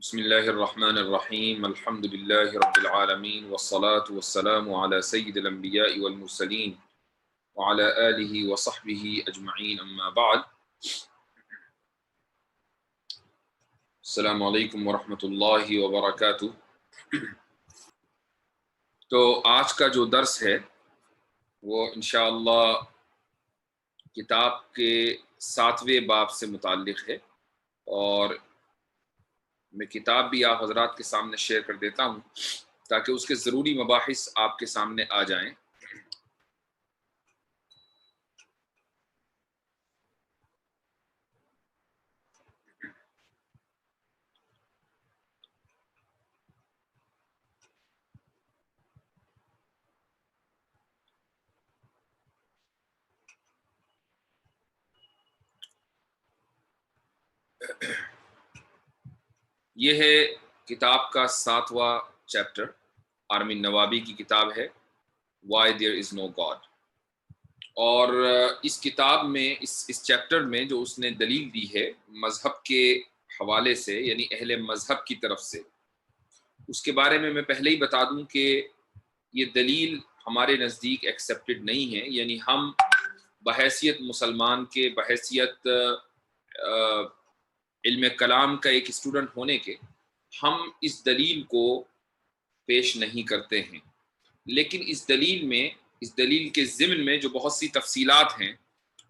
بسم اللہ الرحمن الرحیم الحمد للہ رب العالمین والصلاة والسلام علی سید الانبیاء والمرسلین وعلی آلہ وصحبہ اجمعین اما بعد۔ السلام علیکم ورحمۃ اللہ وبرکاتہ۔ تو آج کا جو درس ہے وہ انشاءاللہ کتاب کے 7ویں باب سے متعلق ہے، اور میں کتاب بھی آپ حضرات کے سامنے شیئر کر دیتا ہوں تاکہ اس کے ضروری مباحث آپ کے سامنے آ جائیں۔ یہ ہے کتاب کا 7واں چیپٹر، آرمین نوابی کی کتاب ہے Why There Is No God۔ اور اس کتاب میں اس چیپٹر میں جو اس نے دلیل دی ہے مذہب کے حوالے سے، یعنی اہل مذہب کی طرف سے، اس کے بارے میں پہلے ہی بتا دوں کہ یہ دلیل ہمارے نزدیک ایکسیپٹڈ نہیں ہے، یعنی ہم بحیثیت مسلمان کے، بحیثیت علم کلام کا ایک اسٹوڈنٹ ہونے کے، ہم اس دلیل کو پیش نہیں کرتے ہیں، لیکن اس دلیل کے ضمن میں جو بہت سی تفصیلات ہیں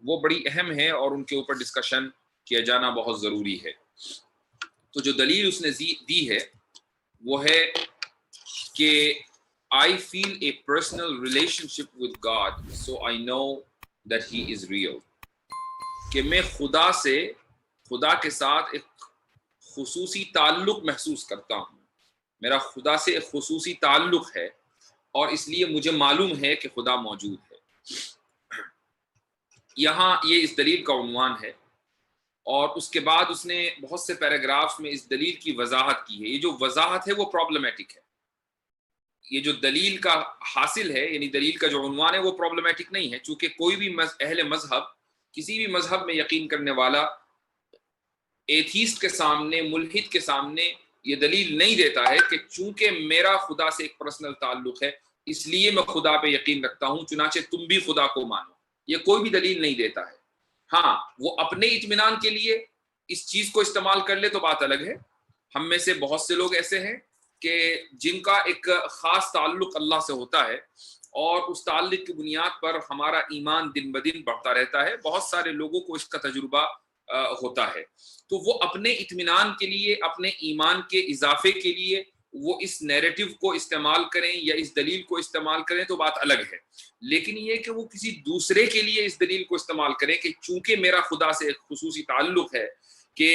وہ بڑی اہم ہیں اور ان کے اوپر ڈسکشن کیا جانا بہت ضروری ہے۔ تو جو دلیل اس نے دی ہے وہ ہے کہ I feel a personal relationship with God, so I know that he is real۔ کہ میں خدا کے ساتھ ایک خصوصی تعلق محسوس کرتا ہوں، میرا خدا سے ایک خصوصی تعلق ہے، اور اس لیے مجھے معلوم ہے کہ خدا موجود ہے۔ یہاں یہ اس دلیل کا عنوان ہے، اور اس کے بعد اس نے بہت سے پیراگرافز میں اس دلیل کی وضاحت کی ہے۔ یہ جو وضاحت ہے وہ پرابلمیٹک ہے، یہ جو دلیل کا حاصل ہے، یعنی دلیل کا جو عنوان ہے وہ پرابلمیٹک نہیں ہے، چونکہ کوئی بھی اہل مذہب، کسی بھی مذہب میں یقین کرنے والا ایتھیسٹ کے سامنے، ملحد کے سامنے یہ دلیل نہیں دیتا ہے کہ چونکہ میرا خدا سے ایک پرسنل تعلق ہے اس لیے میں خدا پہ یقین رکھتا ہوں، چنانچہ تم بھی خدا کو مانو۔ یہ کوئی بھی دلیل نہیں دیتا ہے۔ ہاں، وہ اپنے اطمینان کے لیے اس چیز کو استعمال کر لے تو بات الگ ہے۔ ہم میں سے بہت سے لوگ ایسے ہیں کہ جن کا ایک خاص تعلق اللہ سے ہوتا ہے، اور اس تعلق کی بنیاد پر ہمارا ایمان دن بدن بڑھتا رہتا ہے۔ بہت سارے لوگوں کو اس کا تجربہ ہوتا ہے، تو وہ اپنے اطمینان کے لیے، اپنے ایمان کے اضافے کے لیے وہ اس نیریٹو کو استعمال کریں یا اس دلیل کو استعمال کریں تو بات الگ ہے۔ لیکن یہ کہ وہ کسی دوسرے کے لیے اس دلیل کو استعمال کریں کہ چونکہ میرا خدا سے ایک خصوصی تعلق ہے، کہ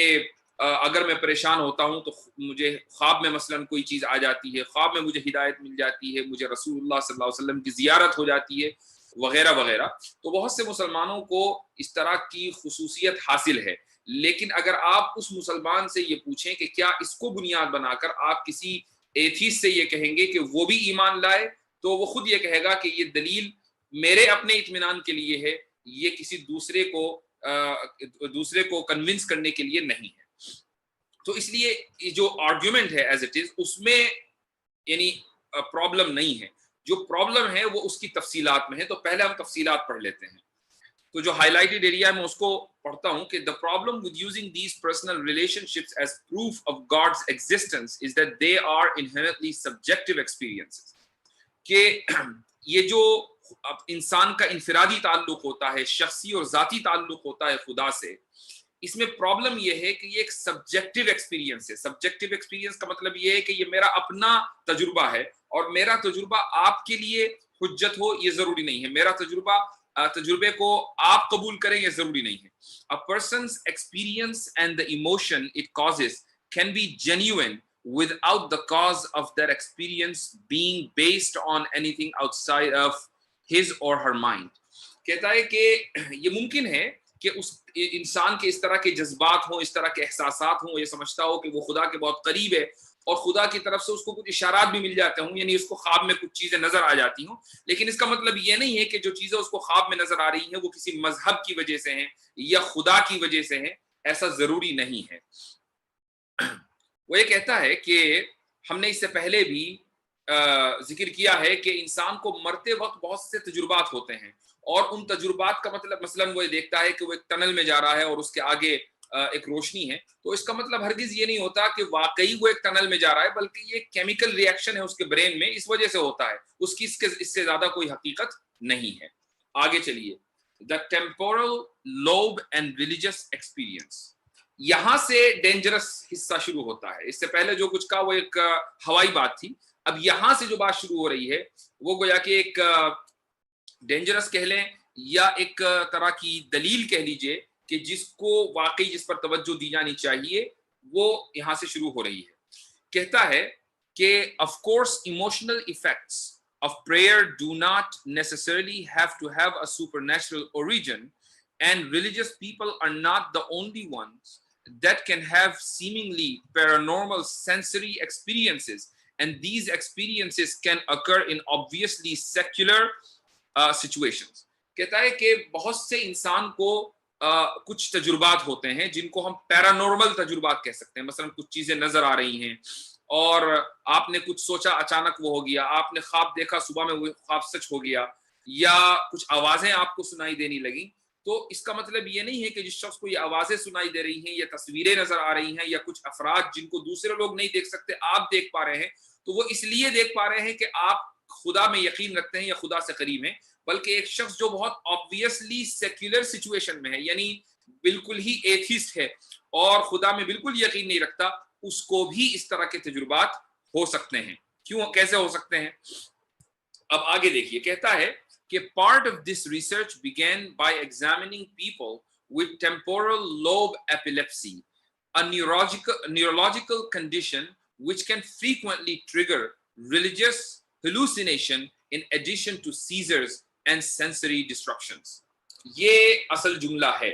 اگر میں پریشان ہوتا ہوں تو مجھے خواب میں مثلا کوئی چیز آ جاتی ہے، خواب میں مجھے ہدایت مل جاتی ہے، مجھے رسول اللہ صلی اللہ علیہ وسلم کی زیارت ہو جاتی ہے، وغیرہ وغیرہ۔ تو بہت سے مسلمانوں کو اس طرح کی خصوصیت حاصل ہے، لیکن اگر آپ اس مسلمان سے یہ پوچھیں کہ کیا اس کو بنیاد بنا کر آپ کسی ایتھیسٹ سے یہ کہیں گے کہ وہ بھی ایمان لائے، تو وہ خود یہ کہے گا کہ یہ دلیل میرے اپنے اطمینان کے لیے ہے، یہ کسی دوسرے کو کنونس کرنے کے لیے نہیں ہے۔ تو اس لیے جو آرگیومنٹ ہے ایز اٹ از، اس میں یعنی پرابلم نہیں ہے۔ جو پرابلم ہے وہ اس کی تفصیلات میں ہے۔ تو پہلے ہم تفصیلات پڑھ لیتے ہیں۔ تو جو ہائی لائٹڈ ایریا ہے میں اس کو پڑھتا ہوں کہ the problem with using these personal relationships as proof of God's existence is that they are inherently subjective experiences۔ کہ یہ جو انسان کا انفرادی تعلق ہوتا ہے، شخصی اور ذاتی تعلق ہوتا ہے خدا سے، اس میں پرابلم یہ ہے کہ یہ ایک سبجیکٹیو ایکسپیرینس ہے۔ سبجیکٹیو ایکسپیرینس کا مطلب یہ ہے کہ یہ میرا اپنا تجربہ ہے، اور میرا تجربہ آپ کے لیے حجت ہو یہ ضروری نہیں ہے، میرا تجربے کو آپ قبول کریں یہ ضروری نہیں ہے۔ A person's experience and the emotion it causes can be genuine without the cause of their experience being based on anything outside of his or her mind۔ کہتا ہے کہ یہ ممکن ہے کہ اس انسان کے اس طرح کے جذبات ہوں، اس طرح کے احساسات ہوں، یہ سمجھتا ہو کہ وہ خدا کے بہت قریب ہے، اور خدا کی طرف سے اس کو کچھ اشارات بھی مل جاتے ہوں، یعنی اس کو خواب میں کچھ چیزیں نظر آ جاتی ہوں، لیکن اس کا مطلب یہ نہیں ہے کہ جو چیزیں اس کو خواب میں نظر آ رہی ہیں وہ کسی مذہب کی وجہ سے ہیں یا خدا کی وجہ سے ہیں، ایسا ضروری نہیں ہے۔ وہ یہ کہتا ہے کہ ہم نے اس سے پہلے بھی ذکر کیا ہے کہ انسان کو مرتے وقت بہت سے تجربات ہوتے ہیں، اور ان تجربات کا مطلب مثلاً وہ یہ دیکھتا ہے کہ وہ ایک ٹنل میں جا رہا ہے اور اس کے آگے ایک روشنی ہے، تو اس کا مطلب ہرگز یہ نہیں ہوتا کہ واقعی وہ ایک ٹنل میں جا رہا ہے، بلکہ یہ ایک کیمیکل ری ایکشن ہے اس کے برین میں، اس وجہ سے ہوتا ہے، اس کی اس سے زیادہ کوئی حقیقت نہیں ہے۔ آگے چلیے، the temporal lobe and religious experience, یہاں سے ڈینجرس حصہ شروع ہوتا ہے۔ اس سے پہلے جو کچھ کا وہ ایک ہوائی بات تھی، اب یہاں سے جو بات شروع ہو رہی ہے وہ گویا کہ ایک ڈینجرس کہہ لیں یا ایک طرح کی دلیل کہہ لیجئے کہ جس کو واقعی جس پر توجہ دی جانی چاہیے وہ یہاں سے شروع ہو رہی ہے۔ کہتا ہے کہ of course emotional effects of prayer do not necessarily have to have a supernatural origin, and religious people are not the only ones that can have seemingly paranormal sensory experiences, and these experiences can occur in obviously secular situations۔ کہتا ہے کہ بہت سے انسان کو کچھ تجربات ہوتے ہیں جن کو ہم پیرانورمل تجربات کہہ سکتے ہیں، مثلا کچھ چیزیں نظر آ رہی ہیں اور آپ نے کچھ سوچا اچانک وہ ہو گیا، آپ نے خواب دیکھا صبح میں وہ خواب سچ ہو گیا، یا کچھ آوازیں آپ کو سنائی دینے لگیں۔ تو اس کا مطلب یہ نہیں ہے کہ جس شخص کو یہ آوازیں سنائی دے رہی ہیں یا تصویریں نظر آ رہی ہیں یا کچھ افراد جن کو دوسرے لوگ نہیں دیکھ سکتے آپ دیکھ پا رہے ہیں، تو وہ اس لیے دیکھ پا رہے ہیں کہ آپ خدا میں یقین رکھتے ہیں یا خدا سے قریب ہیں، بلکہ ایک شخص جو بہت آبویسلی سیکولر سچویشن میں ہے، یعنی بالکل ہی ایتھیسٹ ہے اور خدا میں بالکل یقین نہیں رکھتا، اس کو بھی اس طرح کے تجربات ہو سکتے ہیں۔ کیوں، کیسے ہو سکتے ہیں؟ اب آگے دیکھیے، کہتا ہے کہ part of this research began by examining people with temporal lobe epilepsy, a neurological condition which can frequently trigger religious hallucination in addition to seizures and sensory disruptions۔ یہ اصل جملہ ہے،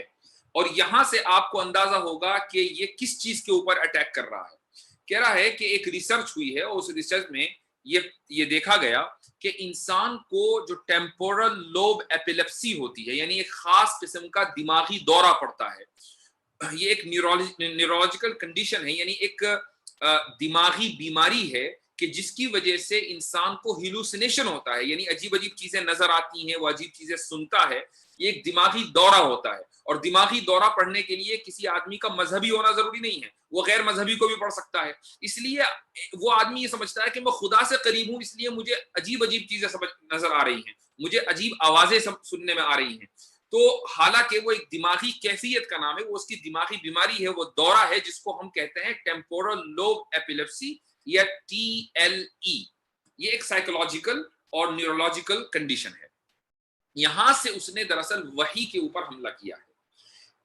اور یہاں سے آپ کو اندازہ ہوگا کہ یہ کس چیز کے اوپر اٹیک کر رہا ہے۔ کہہ رہا ہے کہ ایک ریسرچ ہوئی ہے اور اس ریسرچ میں یہ دیکھا گیا کہ انسان کو جو ٹیمپورل لوب ایپیلیپسی ہوتی ہے، یعنی ایک خاص قسم کا دماغی دورہ پڑتا ہے، یہ ایک نیورولوجیکل کنڈیشن ہے، یعنی ایک دماغی بیماری ہے کہ جس کی وجہ سے انسان کو ہیلوسینیشن ہوتا ہے، یعنی عجیب عجیب چیزیں نظر آتی ہیں، وہ عجیب چیزیں سنتا ہے، یہ ایک دماغی دورہ ہوتا ہے۔ اور دماغی دورہ پڑھنے کے لیے کسی آدمی کا مذہبی ہونا ضروری نہیں ہے، وہ غیر مذہبی کو بھی پڑھ سکتا ہے۔ اس لیے وہ آدمی یہ سمجھتا ہے کہ میں خدا سے قریب ہوں، اس لیے مجھے عجیب عجیب چیزیں نظر آ رہی ہیں، مجھے عجیب آوازیں سننے میں آ رہی ہیں۔ تو حالانکہ وہ ایک دماغی کیفیت کا نام ہے، وہ اس کی دماغی بیماری ہے، وہ دورہ ہے جس کو ہم کہتے ہیں ٹیمپورل لوب ایپیلیپسی یا TLE۔ یہ ایک سائیکولوجیکل اور نیورولوجیکل کنڈیشن ہے۔ یہاں سے اس نے دراصل وحی کے اوپر حملہ کیا ہے۔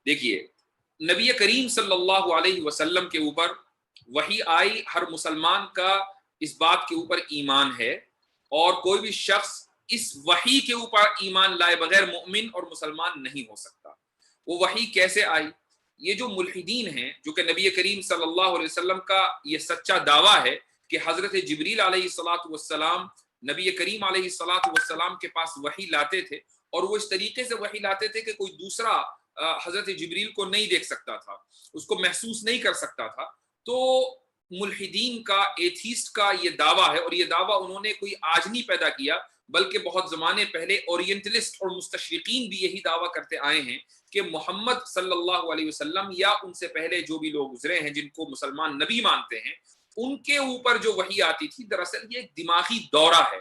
دیکھیے، نبی کریم صلی اللہ علیہ وسلم کے اوپر وحی آئی، ہر مسلمان کا اس بات کے اوپر ایمان ہے، اور کوئی بھی شخص اس وحی کے اوپر ایمان لائے بغیر مومن اور مسلمان نہیں ہو سکتا۔ وہ وحی کیسے آئی؟ یہ جو ملحدین ہیں، جو کہ نبی کریم صلی اللہ علیہ وسلم کا یہ سچا دعویٰ ہے کہ حضرت جبریل علیہ الصلاۃ والسلام نبی کریم علیہ الصلاۃ والسلام کے پاس وحی لاتے تھے، اور وہ اس طریقے سے وحی لاتے تھے کہ کوئی دوسرا حضرت جبریل کو نہیں دیکھ سکتا تھا، اس کو محسوس نہیں کر سکتا تھا۔ تو ملحدین کا، ایتھیسٹ کا یہ دعویٰ ہے، اور یہ دعویٰ انہوں نے کوئی آج نہیں پیدا کیا، بلکہ بہت زمانے پہلے اورینٹلسٹ اور مستشرقین بھی یہی دعویٰ کرتے آئے ہیں کہ محمد صلی اللہ علیہ وسلم یا ان سے پہلے جو بھی لوگ گزرے ہیں جن کو مسلمان نبی مانتے ہیں، ان کے اوپر جو وحی آتی تھی دراصل یہ ایک دماغی دورہ ہے،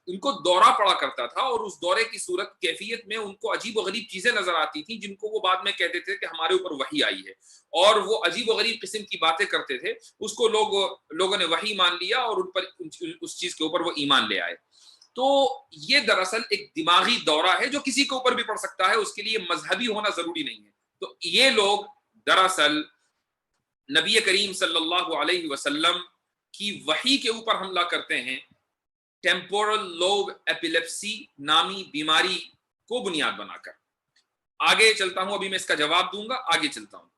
ان کو دورہ پڑا کرتا تھا، اور اس دورے کی صورت کیفیت میں ان کو عجیب و غریب چیزیں نظر آتی تھیں جن کو وہ بعد میں کہتے تھے کہ ہمارے اوپر وحی آئی ہے، اور وہ عجیب و غریب قسم کی باتیں کرتے تھے، اس کو لوگوں نے وحی مان لیا اور ان پر اس چیز کے اوپر وہ ایمان لے آئے۔ تو یہ دراصل ایک دماغی دورہ ہے جو کسی کے اوپر بھی پڑ سکتا ہے، اس کے لیے مذہبی ہونا ضروری نہیں ہے۔ تو یہ لوگ دراصل نبی کریم صلی اللہ علیہ وسلم کی وحی کے اوپر حملہ کرتے ہیں، ٹیمپورل لوب ایپیلیپسی نامی بیماری کو بنیاد بنا کر۔ آگے چلتا ہوں، ابھی میں اس کا جواب دوں گا، آگے چلتا ہوں۔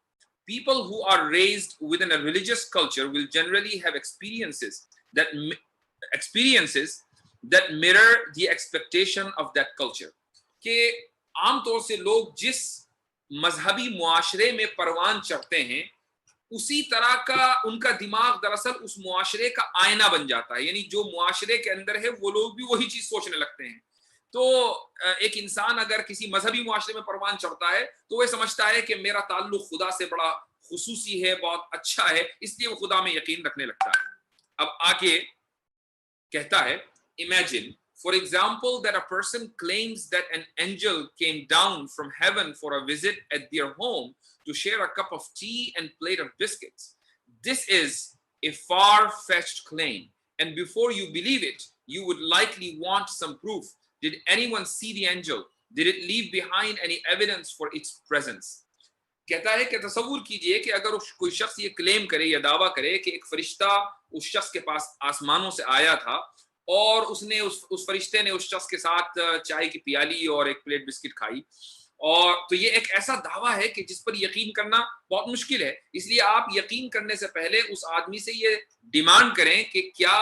People who are raised within a religious culture will generally have experiences that mirror the expectation of that culture۔ کہ عام طور سے لوگ جس مذہبی معاشرے میں پروان چڑھتے ہیں اسی طرح کا ان کا دماغ دراصل اس معاشرے کا آئینہ بن جاتا ہے، یعنی جو معاشرے کے اندر ہے وہ لوگ بھی وہی چیز سوچنے لگتے ہیں۔ تو ایک انسان اگر کسی مذہبی معاشرے میں پروان چڑھتا ہے تو وہ سمجھتا ہے کہ میرا تعلق خدا سے بڑا خصوصی ہے، بہت اچھا ہے، اس لیے وہ خدا میں یقین رکھنے لگتا ہے۔ اب آگے کہتا ہے imagine for example that a person claims that an angel came down from heaven for a visit at their home to share a cup of tea and plate of biscuits. This is a far-fetched claim, and before you believe it, you would likely want some proof. Did anyone see the angel? Did it leave behind any evidence for its presence? کہتا ہے کہ تصور کیجئے کہ اگر کوئی شخص یہ کلیم کرے یا دعویٰ کرے کہ ایک فرشتہ اس شخص کے پاس آسمانوں سے آیا تھا اور اس فرشتے نے اس شخص کے ساتھ چائے کی پیالی اور ایک پلیٹ بسکٹ کھائی، اور تو یہ ایک ایسا دعویٰ ہے کہ جس پر یقین کرنا بہت مشکل ہے۔ اس لیے آپ یقین کرنے سے پہلے اس آدمی سے یہ ڈیمانڈ کریں کہ کیا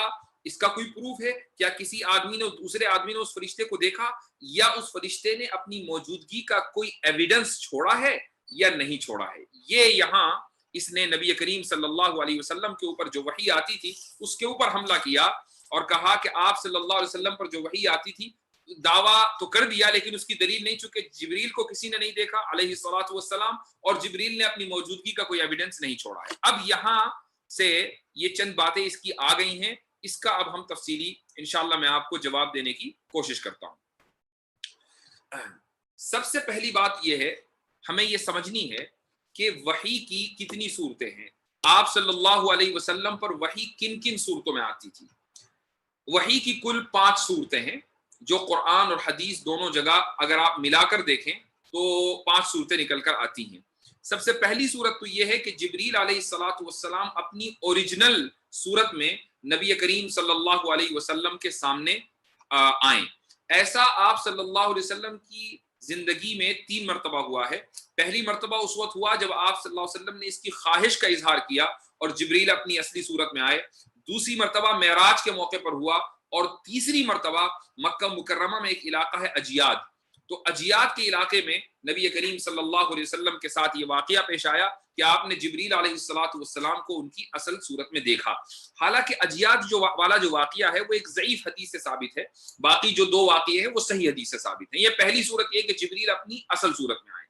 اس کا کوئی پروف ہے، کیا کسی آدمی نے دوسرے آدمی نے اس فرشتے کو دیکھا، یا اس فرشتے نے اپنی موجودگی کا کوئی ایویڈنس چھوڑا ہے یا نہیں چھوڑا ہے۔ یہ یہاں اس نے نبی کریم صلی اللہ علیہ وسلم کے اوپر جو وحی آتی تھی اس کے اوپر حملہ کیا اور کہا کہ آپ صلی اللہ علیہ وسلم پر جو وحی آتی تھی دعویٰ تو کر دیا لیکن اس کی دلیل نہیں، چونکہ جبریل کو کسی نے نہیں دیکھا علیہ الصلوۃ والسلام، اور جبریل نے اپنی موجودگی کا کوئی ایویڈنس نہیں چھوڑا ہے۔ اب یہاں سے یہ چند باتیں اس کی آ گئی ہیں، اس کا اب ہم تفصیلی انشاءاللہ میں آپ کو جواب دینے کی کوشش کرتا ہوں۔ سب سے پہلی بات یہ ہے، ہمیں یہ سمجھنی ہے کہ وحی کی کتنی صورتیں ہیں، آپ صلی اللہ علیہ وسلم پر وحی کن کن صورتوں میں آتی تھی۔ وحی کی کل 5 صورتیں ہیں جو قرآن اور حدیث دونوں جگہ اگر آپ ملا کر دیکھیں تو 5 صورتیں نکل کر آتی ہیں۔ سب سے پہلی صورت تو یہ ہے کہ جبریل علیہ الصلوۃ والسلام اپنی اوریجنل صورت میں نبی کریم صلی اللہ علیہ وسلم کے سامنے آئیں۔ ایسا آپ صلی اللہ علیہ وسلم کی زندگی میں 3 مرتبہ ہوا ہے۔ پہلی مرتبہ اس وقت ہوا جب آپ صلی اللہ علیہ وسلم نے اس کی خواہش کا اظہار کیا اور جبریل اپنی اصلی صورت میں آئے۔ دوسری مرتبہ معراج کے موقع پر ہوا، اور تیسری مرتبہ مکہ مکرمہ میں ایک علاقہ ہے اجیاد، تو اجیاد کے علاقے میں نبی کریم صلی اللہ علیہ وسلم کے ساتھ یہ واقعہ پیش آیا کہ آپ نے جبریل علیہ الصلوۃ والسلام کو ان کی اصل صورت میں دیکھا۔ حالانکہ اجیاد جو واقعہ ہے وہ ایک ضعیف حدیث سے ثابت ہے، باقی جو 2 واقعے ہیں وہ صحیح حدیث سے ثابت ہیں۔ یہ پہلی صورت یہ کہ جبریل اپنی اصل صورت میں آئے۔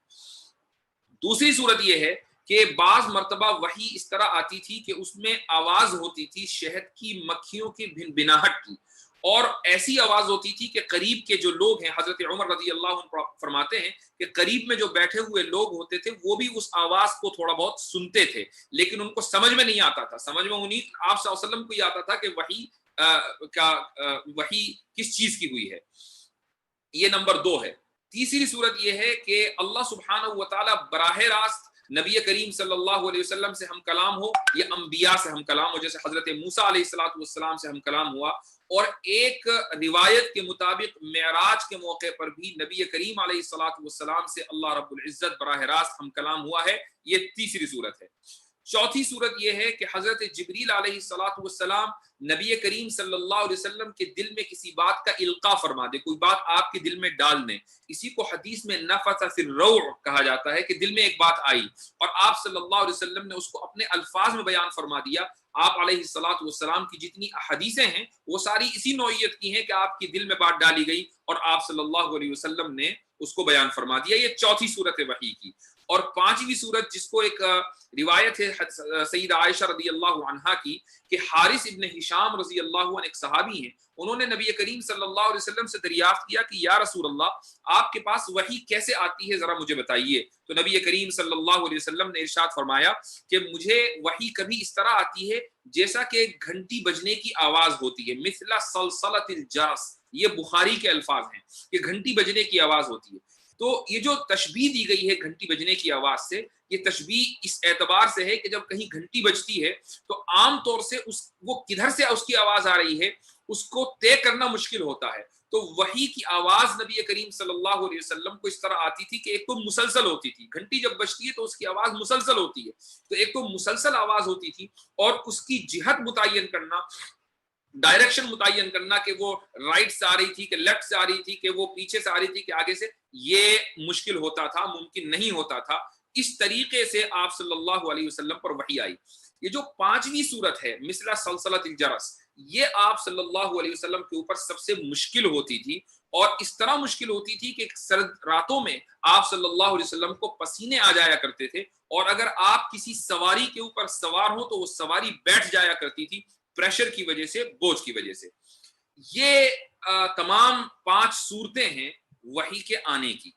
دوسری صورت یہ ہے کہ بعض مرتبہ وحی اس طرح آتی تھی کہ اس میں آواز ہوتی تھی شہد کی مکھیوں کی بھنبھناہٹ کی، اور ایسی آواز ہوتی تھی کہ قریب کے جو لوگ ہیں، حضرت عمر رضی اللہ عنہ فرماتے ہیں کہ قریب میں جو بیٹھے ہوئے لوگ ہوتے تھے وہ بھی اس آواز کو تھوڑا بہت سنتے تھے لیکن ان کو سمجھ میں نہیں آتا تھا، سمجھ میں انہیں آپ صلی اللہ علیہ وسلم کو ہی آتا تھا کہ وحی کس چیز کی ہوئی ہے۔ یہ نمبر 2 ہے۔ تیسری صورت یہ ہے کہ اللہ سبحانہ و تعالی براہ راست نبی کریم صلی اللہ علیہ وسلم سے ہم کلام ہو یا انبیاء سے ہم کلام ہو، جیسے حضرت موسیٰ علیہ الصلوۃ والسلام سے ہم کلام ہوا، اور ایک روایت کے مطابق معراج کے موقع پر بھی نبی کریم علیہ الصلوۃ والسلام سے اللہ رب العزت براہ راست ہم کلام ہوا ہے۔ یہ تیسری صورت ہے۔ چوتھی صورت یہ ہے کہ حضرت جبریل علیہ الصلوۃ والسلام نبی کریم صلی اللہ علیہ وسلم کے دل میں کسی بات کا القاء فرما دے، کوئی بات آپ کے دل میں ڈال دیں، اسی کو حدیث میں نفث فی الروع کہا جاتا ہے کہ دل میں ایک بات آئی اور آپ صلی اللہ علیہ وسلم نے اس کو اپنے الفاظ میں بیان فرما دیا۔ آپ علیہ الصلوۃ والسلام کی جتنی احادیثیں ہیں وہ ساری اسی نوعیت کی ہیں کہ آپ کی دل میں بات ڈالی گئی اور آپ صلی اللہ علیہ وسلم نے اس کو بیان فرما دیا۔ یہ چوتھی صورت ہے وحی کی۔ اور 5ویں صورت جس کو ایک روایت ہے سیدہ عائشہ رضی اللہ عنہا کی کہ حارث ابن ہشام رضی اللہ عنہ ایک صحابی ہیں، انہوں نے نبی کریم صلی اللہ علیہ وسلم سے دریافت کیا کہ یا رسول اللہ آپ کے پاس وحی کیسے آتی ہے، ذرا مجھے بتائیے۔ تو نبی کریم صلی اللہ علیہ وسلم نے ارشاد فرمایا کہ مجھے وحی کبھی اس طرح آتی ہے جیسا کہ گھنٹی بجنے کی آواز ہوتی ہے، مثل سلسلۃ الجرس، یہ بخاری کے الفاظ ہیں کہ گھنٹی بجنے کی آواز ہوتی ہے۔ تو یہ جو تشبیہ دی گئی ہے گھنٹی بجنے کی آواز سے، یہ تشبیہ اس اعتبار سے ہے کہ جب کہیں گھنٹی بجتی ہے تو عام طور سے وہ کدھر سے اس کی آواز آ رہی ہے اس کو طے کرنا مشکل ہوتا ہے۔ تو وحی کی آواز نبی کریم صلی اللہ علیہ وسلم کو اس طرح آتی تھی کہ ایک تو مسلسل ہوتی تھی، گھنٹی جب بجتی ہے تو اس کی آواز مسلسل ہوتی ہے، تو ایک تو مسلسل آواز ہوتی تھی اور اس کی جہت متعین کرنا، ڈائریکشن متعین کرنا کہ وہ رائٹ سے آ رہی تھی کہ لیفٹ سے آ رہی تھی کہ وہ پیچھے سے آ رہی تھی کہ آگے سے، یہ مشکل ہوتا تھا، ممکن نہیں ہوتا تھا۔ اس طریقے سے آپ صلی اللہ علیہ وسلم پر وحی آئی۔ یہ جو 5ویں صورت ہے مثل سلسلۃ الجرس، یہ آپ صلی اللہ علیہ وسلم کے اوپر سب سے مشکل ہوتی تھی، اور اس طرح مشکل ہوتی تھی کہ سرد راتوں میں آپ صلی اللہ علیہ وسلم کو پسینے آ جایا کرتے تھے، اور اگر آپ کسی سواری کے اوپر سوار ہو تو وہ سواری بیٹھ جایا کرتی تھی پریشر کی وجہ سے، بوجھ کی وجہ سے۔ یہ تمام 5 صورتیں ہیں وحی کے آنے کی۔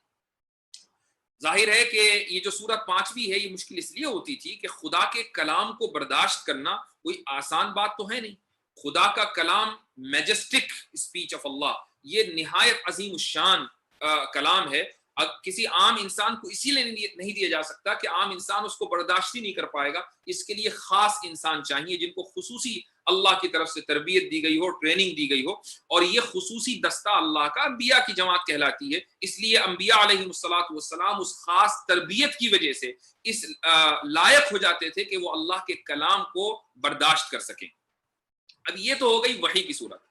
ظاہر ہے کہ یہ جو سورت 5ویں ہے یہ مشکل اس لیے ہوتی تھی کہ خدا کے کلام کو برداشت کرنا کوئی آسان بات تو ہے نہیں۔ خدا کا کلام میجسٹک اسپیچ آف اللہ، یہ نہایت عظیم الشان کلام ہے۔ کسی عام انسان کو اسی لیے نہیں دیا جا سکتا کہ عام انسان اس کو برداشت ہی نہیں کر پائے گا، اس کے لیے خاص انسان چاہیے جن کو خصوصی اللہ کی طرف سے تربیت دی گئی ہو، ٹریننگ دی گئی ہو، اور یہ خصوصی دستہ اللہ کا انبیاء کی جماعت کہلاتی ہے۔ اس لیے انبیاء علیہ السلام اس خاص تربیت کی وجہ سے اس لائق ہو جاتے تھے کہ وہ اللہ کے کلام کو برداشت کر سکیں۔ اب یہ تو ہو گئی وحی کی صورت۔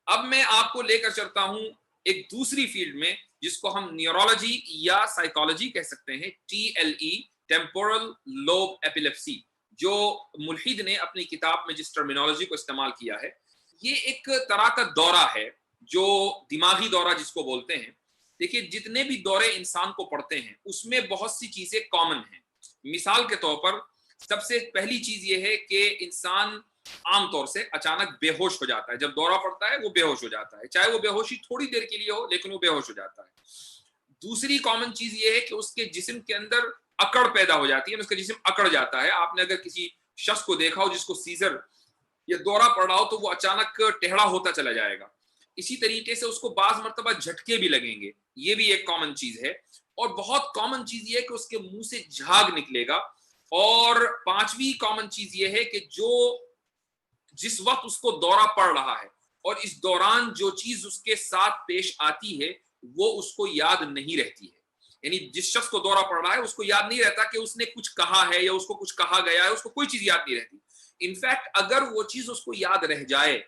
اب میں آپ کو لے کر چلتا ہوں ایک دوسری فیلڈ میں جس کو ہم نیورولوجی یا سائیکالوجی کہہ سکتے ہیں، TLE، ٹیمپورل لوب ایپیلیپسی، جو ملحد نے اپنی کتاب میں جس ٹرمینالوجی کو استعمال کیا ہے۔ یہ ایک طرح کا دورہ ہے جو دماغی دورہ جس کو بولتے ہیں۔ دیکھیے جتنے بھی دورے انسان کو پڑتے ہیں اس میں بہت سی چیزیں کامن ہیں۔ مثال کے طور پر سب سے پہلی چیز یہ ہے کہ انسان عام طور سے اچانک بے ہوش ہو جاتا ہے، جب دورہ پڑتا ہے وہ بے ہوش ہو جاتا ہے، چاہے وہ بے ہوشی تھوڑی دیر کے لیے ہو لیکن وہ بے ہوش ہو جاتا ہے۔ دوسری کامن چیز یہ ہے کہ اس کے جسم کے اندر اکڑ پیدا ہو جاتی ہے، اس کا جسم اکڑ جاتا ہے۔ آپ نے اگر کسی شخص کو دیکھا ہو جس کو سیزر یا دورہ پڑ رہا ہو تو وہ اچانک ٹیڑھا ہوتا چلا جائے گا۔ اسی طریقے سے اس کو بعض مرتبہ جھٹکے بھی لگیں گے، یہ بھی ایک کامن چیز ہے۔ اور بہت کامن چیز یہ ہے کہ اس کے منہ سے جھاگ نکلے گا۔ اور 5ویں کامن چیز یہ ہے کہ جس وقت اس کو دورہ پڑ رہا ہے اور اس دوران جو چیز اس کے ساتھ پیش آتی ہے وہ اس کو یاد نہیں رہتی ہے۔ یعنی جس شخص کو دورہ پڑ رہا ہے اس کو یاد نہیں رہتا کہ اس نے کچھ کہا ہے یا اس کو کچھ کہا گیا ہے، اس کو کوئی چیز یاد نہیں رہتی۔ انفیکٹ اگر وہ چیز اس کو یاد رہ جائے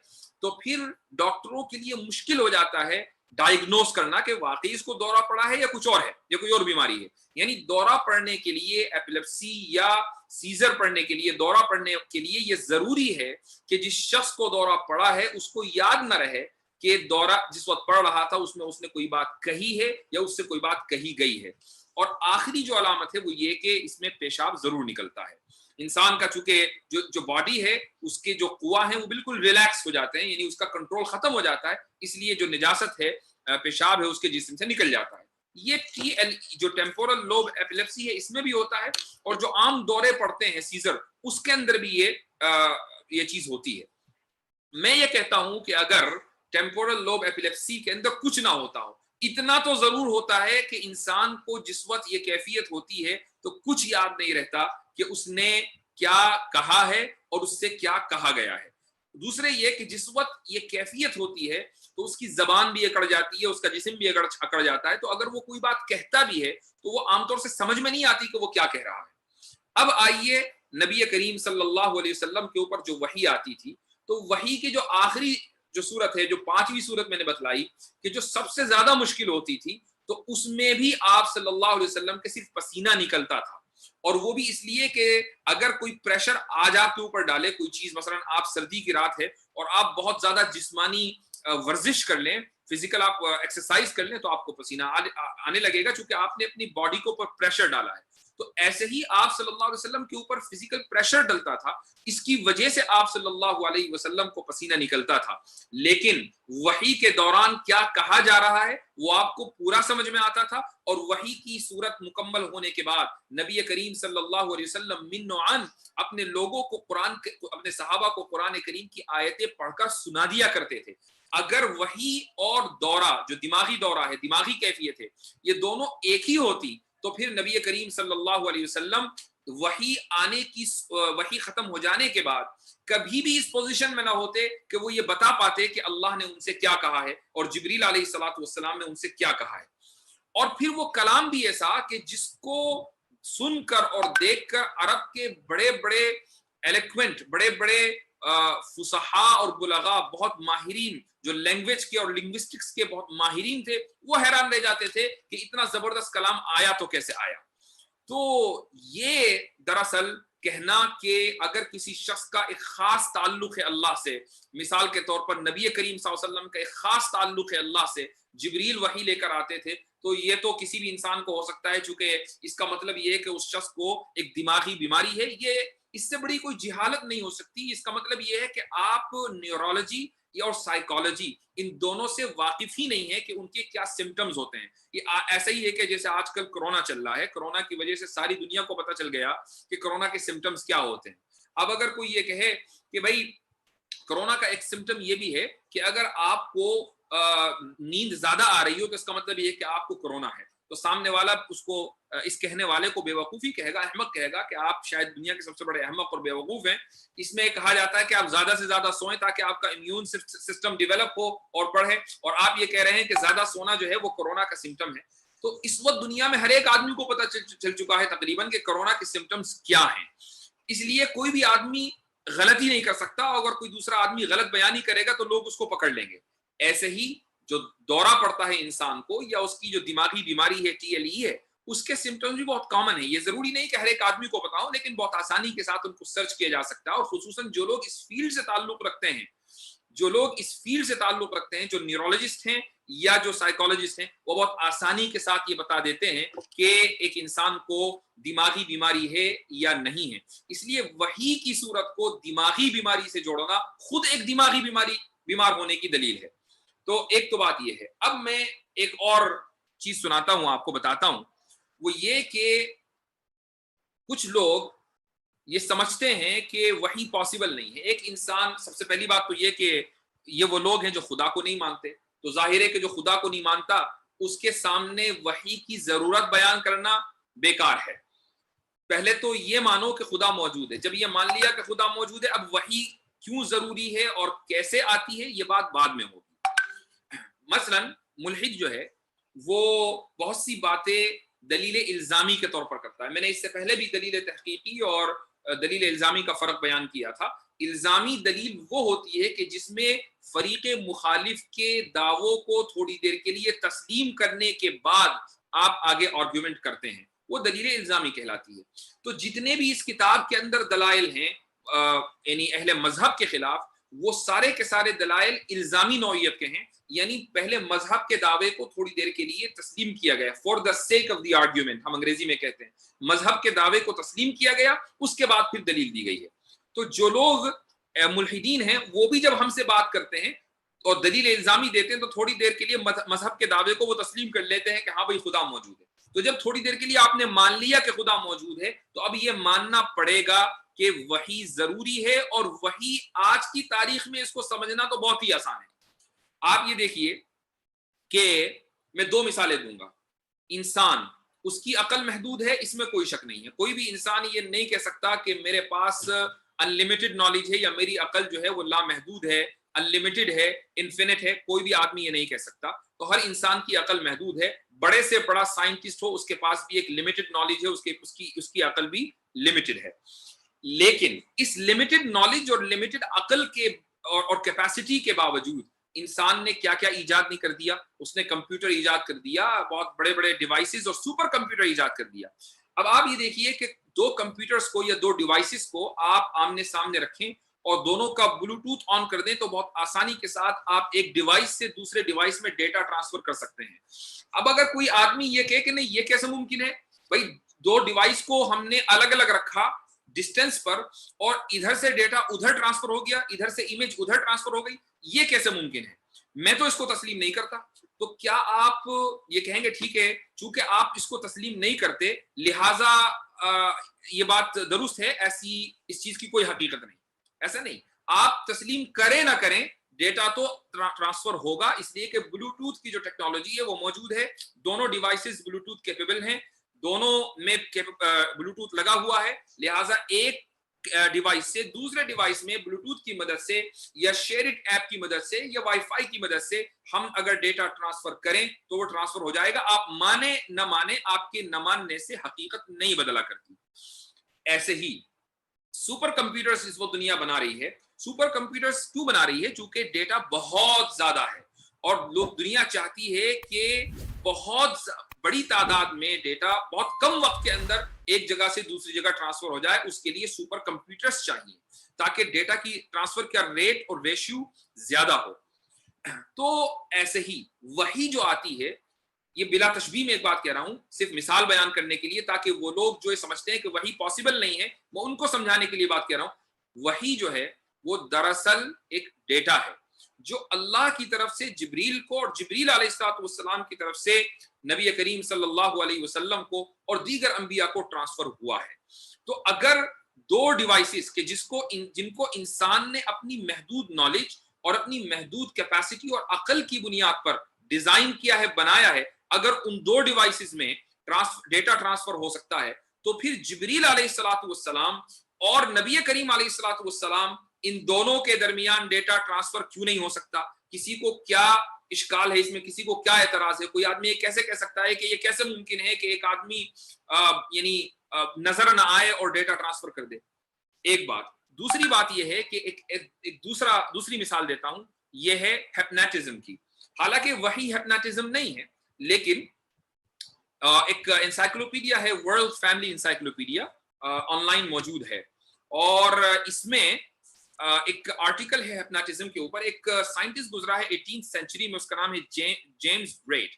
تو پھر ڈاکٹروں کے لیے مشکل ہو جاتا ہے ڈائگنوز کرنا کہ واقعی اس کو دورہ پڑا ہے یا کچھ اور ہے یا کوئی اور بیماری ہے۔ یعنی دورہ پڑنے کے لیے، ایپیلیپسی یا سیزر پڑنے کے لیے، دورہ پڑنے کے لیے یہ ضروری ہے کہ جس شخص کو دورہ پڑا ہے اس کو یاد نہ رہے کہ دورہ جس وقت پڑ رہا تھا اس میں اس نے کوئی بات کہی ہے یا اس سے کوئی بات کہی گئی ہے۔ اور آخری جو علامت ہے وہ یہ کہ اس میں پیشاب ضرور نکلتا ہے۔ انسان کا چونکہ جو باڈی ہے اس کے جو قوا ہیں وہ بالکل ریلیکس ہو جاتے ہیں، یعنی اس کا کنٹرول ختم ہو جاتا ہے، اس لیے جو نجاست ہے، پیشاب ہے، اس کے جسم سے نکل جاتا ہے۔ یہ TLE جو ٹیمپورل لوب ایپیلیپسی ہے اس میں بھی ہوتا ہے، اور جو عام دورے پڑتے ہیں سیزر اس کے اندر بھی یہ چیز ہوتی ہے۔ میں یہ کہتا ہوں کہ اگر ٹیمپورل لوب ایپیلیپسی کے اندر کچھ نہ ہوتا ہو، اتنا تو ضرور ہوتا ہے کہ انسان کو جس وقت یہ کیفیت ہوتی ہے تو کچھ یاد نہیں رہتا کہ اس نے کیا کہا ہے اور اس سے کیا کہا گیا ہے۔ دوسرے یہ کہ جس وقت یہ کیفیت ہوتی ہے تو اس کی زبان بھی اکڑ جاتی ہے، اس کا جسم بھی اکڑ جاتا ہے، تو اگر وہ کوئی بات کہتا بھی ہے تو وہ عام طور سے سمجھ میں نہیں آتی کہ وہ کیا کہہ رہا ہے۔ اب آئیے نبی کریم صلی اللہ علیہ وسلم کے اوپر جو وحی آتی تھی، تو وحی کی جو آخری جو صورت ہے، جو 5ویں صورت میں نے بتلائی کہ جو سب سے زیادہ مشکل ہوتی تھی، تو اس میں بھی آپ صلی اللہ علیہ وسلم کے صرف پسینہ نکلتا تھا، اور وہ بھی اس لیے کہ اگر کوئی پریشر آج آپ کے اوپر ڈالے کوئی چیز، مثلا آپ سردی کی رات ہے اور آپ بہت زیادہ جسمانی ورزش کر لیں، فزیکل آپ ایکسرسائز کر لیں، تو آپ کو پسینہ آنے لگے گا چونکہ آپ نے اپنی باڈی کے اوپر پریشر ڈالا ہے۔ تو ایسے ہی آپ صلی اللہ علیہ وسلم کے اوپر فزیکل پریشر ڈلتا تھا، اس کی وجہ سے آپ صلی اللہ علیہ وسلم کو پسینہ نکلتا تھا۔ لیکن وحی کے دوران کیا کہا جا رہا ہے وہ آپ کو پورا سمجھ میں آتا تھا، اور وحی کی صورت مکمل ہونے کے بعد نبی کریم صلی اللہ علیہ وسلم من و عن اپنے لوگوں کو اپنے صحابہ کو قرآن کریم کی آیتیں پڑھ کر سنا دیا کرتے تھے۔ اگر وحی اور دورہ جو دماغی دورہ ہے، دماغی کیفیت ہے، یہ دونوں ایک ہی ہوتی تو پھر نبی کریم صلی اللہ علیہ وسلم وحی ختم ہو جانے کے بعد کبھی بھی اس پوزیشن میں نہ ہوتے کہ وہ یہ بتا پاتے کہ اللہ نے ان سے کیا کہا ہے اور جبریل علیہ الصلوۃ والسلام نے ان سے کیا کہا ہے۔ اور پھر وہ کلام بھی ایسا کہ جس کو سن کر اور دیکھ کر عرب کے بڑے بڑے ایلیکوینٹ، بڑے بڑے فصحاء اور بلغاء، بہت ماہرین جو لینگویج کے اور لنگوسٹکس کے بہت ماہرین تھے، وہ حیران رہ جاتے تھے کہ اتنا زبردست کلام آیا تو کیسے آیا۔ تو یہ دراصل کہنا کہ اگر کسی شخص کا ایک خاص تعلق ہے اللہ سے، مثال کے طور پر نبی کریم صلی اللہ علیہ وسلم کا ایک خاص تعلق ہے اللہ سے، جبریل وحی لے کر آتے تھے، تو یہ تو کسی بھی انسان کو ہو سکتا ہے، چونکہ اس کا مطلب یہ ہے کہ اس شخص کو ایک دماغی بیماری ہے، یہ اس سے بڑی کوئی جہالت نہیں ہو سکتی۔ اس کا مطلب یہ ہے کہ آپ نیورولوجی اور سائیکالوجی ان دونوں سے واقف ہی نہیں ہے کہ ان کے کیا سمٹمز ہوتے ہیں۔ یہ ایسا ہی ہے کہ جیسے آج کل کرونا چل رہا ہے، کرونا کی وجہ سے ساری دنیا کو پتہ چل گیا کہ کرونا کے سمٹمز کیا ہوتے ہیں۔ اب اگر کوئی یہ کہے کہ بھائی کرونا کا ایک سمٹم یہ بھی ہے کہ اگر آپ کو نیند زیادہ آ رہی ہو تو اس کا مطلب یہ ہے کہ آپ کو کرونا ہے، تو سامنے والا اس کو، اس کہنے والے کو بے وقوفی کہے گا، احمق کہے گا کہ آپ شاید دنیا کے سب سے بڑے احمق اور بے وقوف ہیں۔ اس میں کہا جاتا ہے کہ آپ زیادہ سے زیادہ سوئیں تاکہ آپ کا امیون سسٹم ڈیولپ ہو اور بڑھے، اور آپ یہ کہہ رہے ہیں کہ زیادہ سونا جو ہے وہ کورونا کا سمٹم ہے۔ تو اس وقت دنیا میں ہر ایک آدمی کو پتہ چل چکا ہے تقریباً کہ کورونا کے سمٹمز کیا ہیں، اس لیے کوئی بھی آدمی غلطی نہیں کر سکتا، اگر کوئی دوسرا آدمی غلط بیانی کرے گا تو لوگ اس کو پکڑ لیں گے۔ ایسے ہی جو دورہ پڑتا ہے انسان کو یا اس کی جو دماغی بیماری ہے TLE ہے، اس کے سمٹمز بھی بہت کامن ہیں۔ یہ ضروری نہیں کہ ہر ایک آدمی کو پتا ہو، لیکن بہت آسانی کے ساتھ ان کو سرچ کیا جا سکتا ہے، اور خصوصاً جو لوگ اس فیلڈ سے تعلق رکھتے ہیں، جو نیورولوجسٹ ہیں یا جو سائیکالوجسٹ ہیں، وہ بہت آسانی کے ساتھ یہ بتا دیتے ہیں کہ ایک انسان کو دماغی بیماری ہے یا نہیں ہے۔ اس لیے وحی کی صورت کو دماغی بیماری سے جوڑنا خود ایک دماغی بیمار ہونے کی دلیل ہے۔ تو ایک تو بات یہ ہے۔ اب میں ایک اور چیز سناتا ہوں، آپ کو بتاتا ہوں، وہ یہ کہ کچھ لوگ یہ سمجھتے ہیں کہ وحی پاسبل نہیں ہے۔ ایک انسان، سب سے پہلی بات تو یہ کہ یہ وہ لوگ ہیں جو خدا کو نہیں مانتے، تو ظاہر ہے کہ جو خدا کو نہیں مانتا اس کے سامنے وحی کی ضرورت بیان کرنا بیکار ہے۔ پہلے تو یہ مانو کہ خدا موجود ہے، جب یہ مان لیا کہ خدا موجود ہے، اب وحی کیوں ضروری ہے اور کیسے آتی ہے یہ بات بعد میں ہوگی۔ مثلا ملحد جو ہے وہ بہت سی باتیں دلیل الزامی کے طور پر کرتا ہے۔ میں نے اس سے پہلے بھی دلیل تحقیقی اور دلیل الزامی کا فرق بیان کیا تھا۔ الزامی دلیل وہ ہوتی ہے کہ جس میں فریق مخالف کے دعووں کو تھوڑی دیر کے لیے تسلیم کرنے کے بعد آپ آگے آرگیومنٹ کرتے ہیں، وہ دلیل الزامی کہلاتی ہے۔ تو جتنے بھی اس کتاب کے اندر دلائل ہیں یعنی اہل مذہب کے خلاف، وہ سارے کے سارے دلائل الزامی نوعیت کے ہیں، یعنی پہلے مذہب کے دعوے کو تھوڑی دیر کے لیے تسلیم کیا گیا، for the sake of the argument ہم انگریزی میں کہتے ہیں، مذہب کے دعوے کو تسلیم کیا گیا، اس کے بعد پھر دلیل دی گئی ہے۔ تو جو لوگ ملحدین ہیں وہ بھی جب ہم سے بات کرتے ہیں اور دلیل الزامی دیتے ہیں تو تھوڑی دیر کے لیے مذہب کے دعوے کو وہ تسلیم کر لیتے ہیں کہ ہاں بھائی خدا موجود ہے۔ تو جب تھوڑی دیر کے لیے آپ نے مان لیا کہ خدا موجود ہے تو اب یہ ماننا پڑے گا کہ وحی ضروری ہے، اور وحی آج کی تاریخ میں اس کو سمجھنا تو بہت ہی آسان ہے۔ آپ یہ دیکھیے کہ میں دو مثالیں دوں گا۔ انسان، اس کی عقل محدود ہے، اس میں کوئی شک نہیں ہے۔ کوئی بھی انسان یہ نہیں کہہ سکتا کہ میرے پاس انلمیٹڈ نالج ہے یا میری عقل جو ہے وہ لامحدود ہے، انلمیٹڈ ہے، انفینٹ ہے۔ کوئی بھی آدمی یہ نہیں کہہ سکتا۔ تو ہر انسان کی عقل محدود ہے، بڑے سے بڑا سائنٹسٹ ہو اس کے پاس بھی ایک لمیٹڈ نالج ہے، اس کی عقل بھی لمیٹڈ ہے۔ لیکن اس لمیٹڈ نالج اور لمیٹڈ عقل کے اور کیپیسٹی کے باوجود انسان نے کیا کیا ایجاد نہیں کر دیا؟ اس نے کمپیوٹر ایجاد کر دیا، بہت بڑے بڑے ڈیوائسز اور سپر کمپیوٹر ایجاد کر دیا۔ اب آپ یہ دیکھیے کہ دو کمپیوٹرز کو یا دو ڈیوائسز کو آپ آمنے سامنے رکھیں اور دونوں کا بلوٹوتھ آن کر دیں تو بہت آسانی کے ساتھ آپ ایک ڈیوائس سے دوسرے ڈیوائس میں ڈیٹا ٹرانسفر کر سکتے ہیں۔ اب اگر کوئی آدمی یہ کہے کہ نہیں یہ کیسے ممکن ہے؟ بھائی دو ڈیوائس کو ہم نے الگ الگ رکھا ڈسٹینس پر اور ادھر سے ڈیٹا ادھر ٹرانسفر ہو گیا، ادھر سے امیج ادھر ٹرانسفر ہو گئی، یہ کیسے ممکن ہے؟ میں تو اس کو تسلیم نہیں کرتا۔ تو کیا آپ یہ کہیں گے ٹھیک ہے چونکہ آپ اس کو تسلیم نہیں کرتے لہٰذا یہ بات درست ہے، ایسی اس چیز کی کوئی حقیقت نہیں؟ ایسا نہیں، آپ تسلیم کریں نہ کریں ڈیٹا تو ٹرانسفر ہوگا، اس لیے کہ بلوٹوتھ کی جو ٹیکنالوجی ہے وہ موجود ہے، دونوں ڈیوائسز بلوٹوتھ کیپیبل ہیں، دونوں میں بلوٹوتھ لگا ہوا ہے، لہٰذا ایک ڈیوائس سے دوسرے ڈیوائس میں بلوٹوتھ کی مدد سے یا شیئرڈ ایپ کی مدد سے یا وائی فائی کی مدد سے ہم اگر ڈیٹا ٹرانسفر کریں تو وہ ٹرانسفر ہو جائے گا۔ آپ مانے نہ مانے، آپ کے نہ ماننے سے حقیقت نہیں بدلا کرتی۔ ایسے ہی سپر کمپیوٹرز اس وہ دنیا بنا رہی ہے۔ سپر کمپیوٹرز کیوں بنا رہی ہے؟ چونکہ ڈیٹا بہت زیادہ ہے، اور لوگ دنیا چاہتی ہے کہ بہت بڑی تعداد میں ڈیٹا بہت کم وقت کے اندر ایک جگہ سے دوسری جگہ ٹرانسفر ہو جائے. اس کے لیے سپر کمپیوٹرز چاہیے تاکہ ڈیٹا کی ٹرانسفر کا ریٹ اور ریشیو زیادہ ہو. تو ایسے ہی وحی جو آتی ہے، یہ بلا تشبیہ میں ایک بات کہہ رہا ہوں صرف مثال بیان کرنے کے لیے، تاکہ وہ لوگ جو یہ سمجھتے ہیں کہ وحی پاسبل نہیں ہے، میں ان کو سمجھانے کے لیے بات کہہ رہا ہوں. وحی جو ہے وہ دراصل ایک ڈیٹا ہے جو اللہ کی طرف سے جبریل کو اور جبریل علیہ السلام کی طرف سے نبی کریم صلی اللہ علیہ وسلم کو اور دیگر انبیاء کو ٹرانسفر ہوا ہے. تو اگر دو ڈیوائسز کے جن کو انسان نے اپنی محدود نالج اور اپنی محدود کیپیسٹی اور عقل کی بنیاد پر ڈیزائن کیا ہے، بنایا ہے، اگر ان دو ڈیوائسز میں ڈیٹا ٹرانسفر ہو سکتا ہے تو پھر جبریل علیہ السلام اور نبی کریم علیہ السلام ان دونوں کے درمیان ڈیٹا ٹرانسفر کیوں نہیں ہو سکتا؟ کسی کو کیا اشکال ہے اس میں؟ کسی کو کیا اعتراض ہے؟ کوئی آدمی یہ کیسے کہہ سکتا ہے کہ یہ کیسے ممکن ہے کہ ایک آدمی یعنی نظر نہ آئے اور ڈیٹا ٹرانسفر کر دے؟ ایک بات. دوسری بات یہ ہے کہ ایک دوسری مثال دیتا ہوں، یہ ہے ہیپناٹزم کی. حالانکہ وہی ہیپناٹزم نہیں ہے، لیکن ایک انسائکلوپیڈیا ہے، world family encyclopedia, online موجود ہے، اور اس میں ایک آرٹیکل ہے ہیپناٹزم کے اوپر. ایک سائنٹسٹ گزرا ہے 18th سینچری میں، اس کا نام ہے جیمز بریڈ.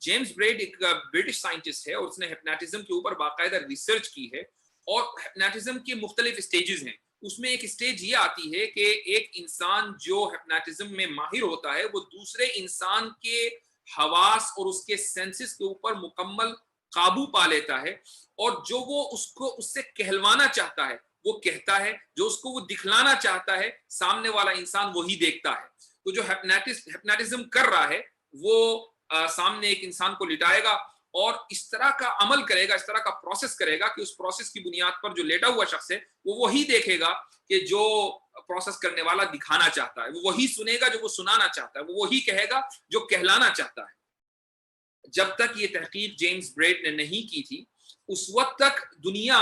جیمز بریڈ ایک برٹش سائنٹسٹ ہے اور اس نے ہیپناٹزم کے اوپر باقاعدہ ریسرچ کی ہے. اور ہیپناٹزم کے مختلف سٹیجز ہیں. اس میں ایک سٹیج یہ آتی ہے کہ ایک انسان جو ہیپناٹزم میں ماہر ہوتا ہے وہ دوسرے انسان کے حواس اور اس کے سینسز کے اوپر مکمل قابو پا لیتا ہے، اور جو وہ اس سے کہلوانا چاہتا ہے وہ کہتا ہے، جو اس کو وہ دکھلانا چاہتا ہے سامنے والا انسان وہی دیکھتا ہے. تو جو ہیپناٹزم کر رہا ہے وہ سامنے ایک انسان کو لٹائے گا اور اس طرح کا عمل کرے گا، اس طرح کا پروسیس کرے گا کہ اس پروسیس کی بنیاد پر جو لیٹا ہوا شخص ہے وہ وہی دیکھے گا کہ جو پروسیس کرنے والا دکھانا چاہتا ہے، وہ وہی سنے گا جو وہ سنانا چاہتا ہے، وہ وہی کہے گا جو کہلانا چاہتا ہے. جب تک یہ تحقیق جیمز بریڈ نے نہیں کی تھی اس وقت تک دنیا